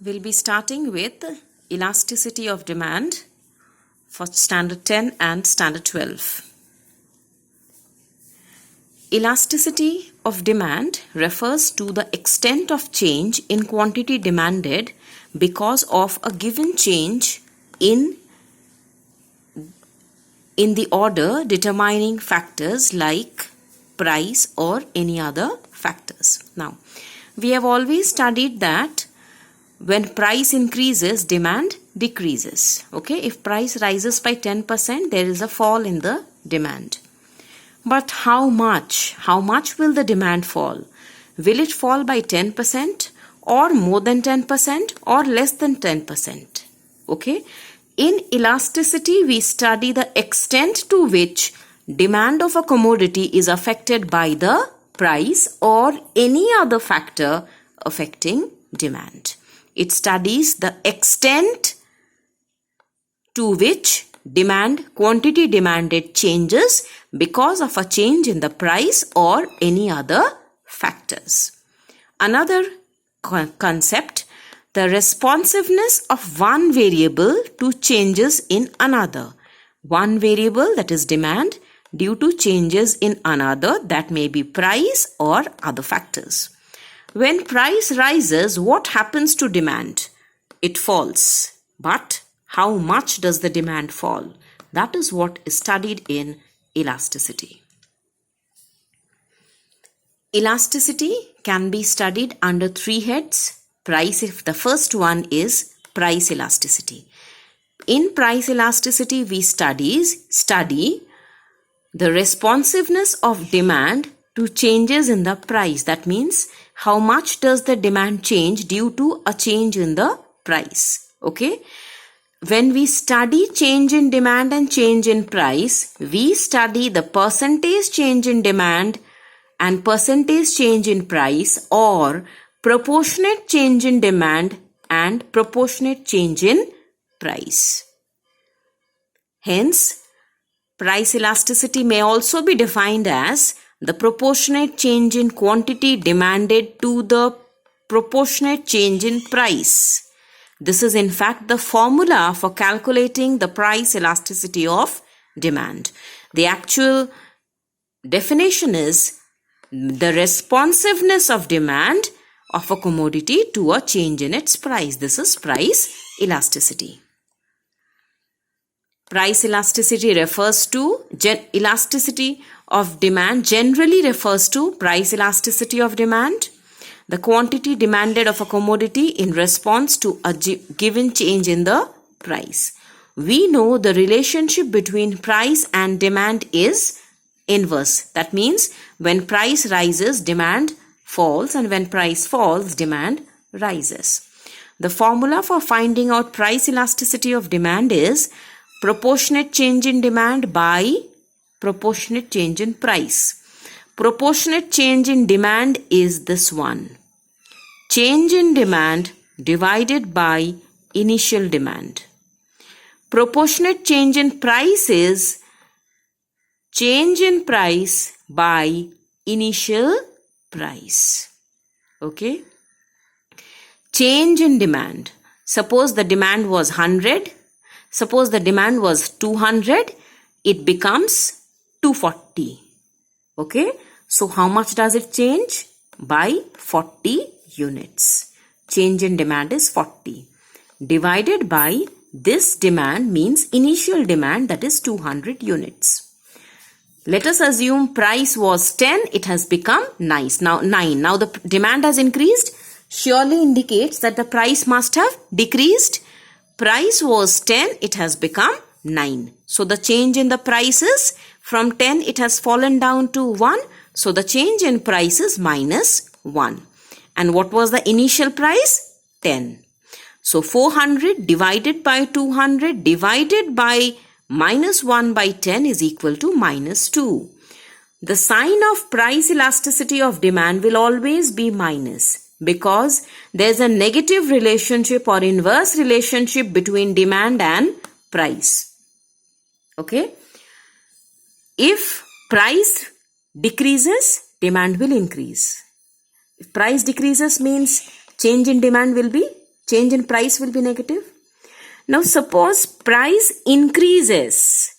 We'll be starting with elasticity of demand for standard 10 and standard 12. Elasticity of demand refers to the extent of change in quantity demanded because of a given change in the order determining factors like price or any other factors. Now, we have always studied that when price increases, demand decreases. Okay, if price rises by 10%, there is a fall in the demand. But how much? How much will the demand fall? Will it fall by 10% or more than 10% or less than 10%? Okay, in elasticity, we study the extent to which demand of a commodity is affected by the price or any other factor affecting demand. It studies the extent to which quantity demanded changes because of a change in the price or any other factors. Another concept, the responsiveness of one variable to changes in another. One variable, that is demand, due to changes in another, that may be price or other factors. When price rises, what happens to demand? It falls. But how much does the demand fall? That is what is studied in elasticity. Elasticity can be studied under three heads. The first one is price elasticity. In price elasticity, we study the responsiveness of demand to changes in the price. That means how much does the demand change due to a change in the price. Okay. When we study change in demand and change in price, we study the percentage change in demand and percentage change in price or proportionate change in demand and proportionate change in price. Hence, price elasticity may also be defined as the proportionate change in quantity demanded to the proportionate change in price. This is in fact the formula for calculating the price elasticity of demand. The actual definition is the responsiveness of demand of a commodity to a change in its price. This is price elasticity. Price elasticity refers to elasticity of demand generally refers to price elasticity of demand, the quantity demanded of a commodity in response to a given change in the price. We know the relationship between price and demand is inverse. That means when price rises, demand falls, and when price falls, demand rises. The formula for finding out price elasticity of demand is proportionate change in demand by proportionate change in price. Proportionate change in demand is this one. Change in demand divided by initial demand. Proportionate change in price is change in price by initial price. Okay. Change in demand. Suppose the demand was 100. Suppose the demand was 200. It becomes 240. Okay. So how much does it change? By 40 units. Change in demand is 40. Divided by this demand means initial demand, that is 200 units. Let us assume price was 10. It has become 9. Now the demand has increased. Surely indicates that the price must have decreased. Price was 10. It has become 9. So the change in the price is from 10 it has fallen down to 1. So the change in price is minus 1. And what was the initial price? 10. So 400 divided by 200 divided by minus 1 by 10 is equal to minus 2. The sign of price elasticity of demand will always be minus because there is a negative relationship or inverse relationship between demand and price. Okay. If price decreases, demand will increase. If price decreases means change in demand will be Change in price will be negative. Now suppose price increases.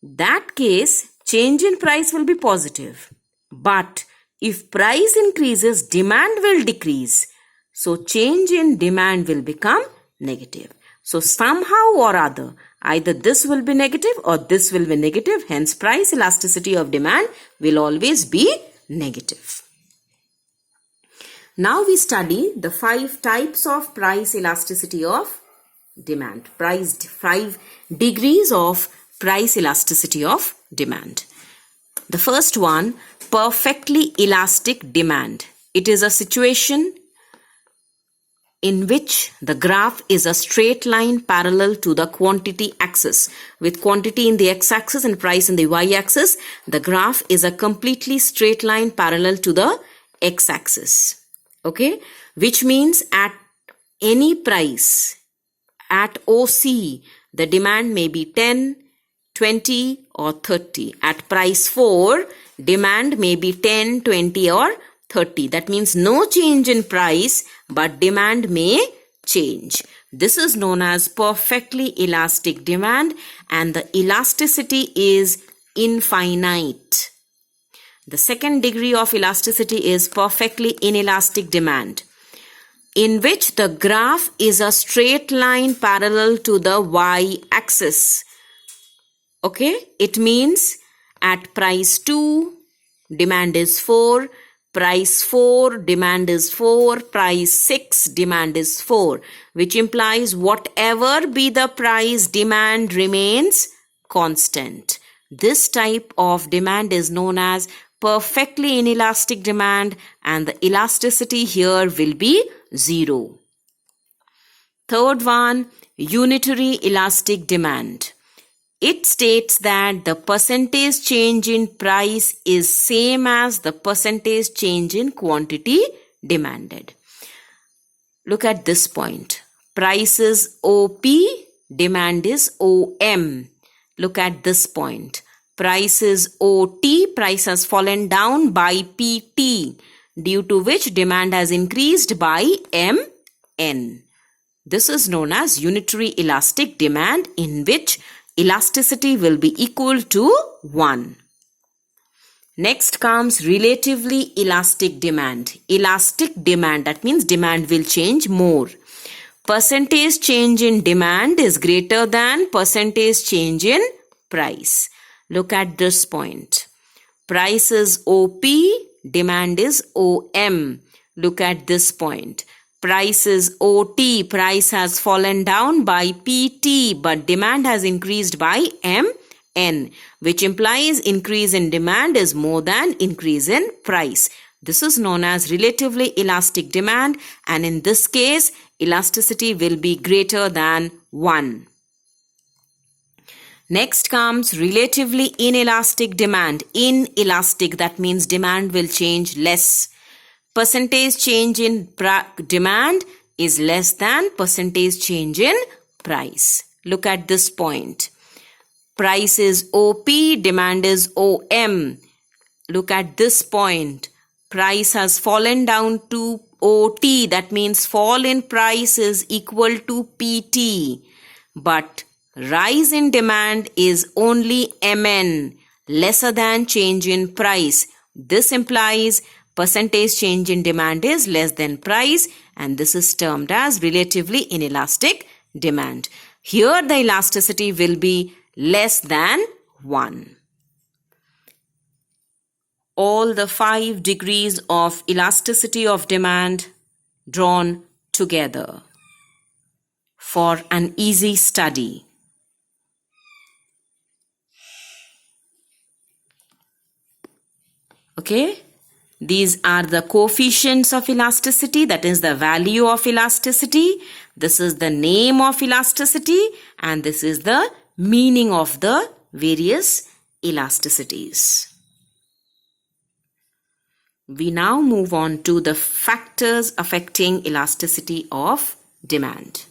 That case, change in price will be positive. But if price increases, demand will decrease. So change in demand will become negative. So somehow or other, either this will be negative or this will be negative. Hence, price elasticity of demand will always be negative. Now we study the 5 types of price elasticity of demand. 5 degrees of price elasticity of demand. The first one, perfectly elastic demand. It is a situation in which the graph is a straight line parallel to the quantity axis. With quantity in the x-axis and price in the y-axis, the graph is a completely straight line parallel to the x-axis. Okay, which means at any price, at OC, the demand may be 10, 20 or 30. At price 4, demand may be 10, 20 or 30. That means no change in price, but demand may change. This is known as perfectly elastic demand, and the elasticity is infinite. The second degree of elasticity is perfectly inelastic demand, in which the graph is a straight line parallel to the y-axis. Okay, it means at price 2, demand is 4, price 4, demand is 4, price 6, demand is 4, which implies whatever be the price, demand remains constant. This type of demand is known as perfectly inelastic demand, and the elasticity here will be 0. Third one, unitary elastic demand. It states that the percentage change in price is same as the percentage change in quantity demanded. Look at this point. Price is OP, demand is OM. Look at this point. Price is OT, price has fallen down by PT, due to which demand has increased by MN. This is known as unitary elastic demand, in which elasticity will be equal to 1. Next comes relatively elastic demand. Elastic demand, that means demand will change more. Percentage change in demand is greater than percentage change in price. Look at this point. Price is OP, demand is OM. Look at this point. Price is OT, price has fallen down by PT, but demand has increased by MN, which implies increase in demand is more than increase in price. This is known as relatively elastic demand, and in this case, elasticity will be greater than 1. Next comes relatively inelastic demand. Inelastic, that means demand will change less. Percentage change in demand is less than percentage change in price. Look at this point. Price is OP, demand is OM. Look at this point. Price has fallen down to OT, that means fall in price is equal to PT. But rise in demand is only MN, lesser than change in price. This implies percentage change in demand is less than price, and this is termed as relatively inelastic demand. Here the elasticity will be less than 1. All the 5 degrees of elasticity of demand drawn together for an easy study. Okay? These are the coefficients of elasticity, that is the value of elasticity. This is the name of elasticity, and this is the meaning of the various elasticities. We now move on to the factors affecting elasticity of demand.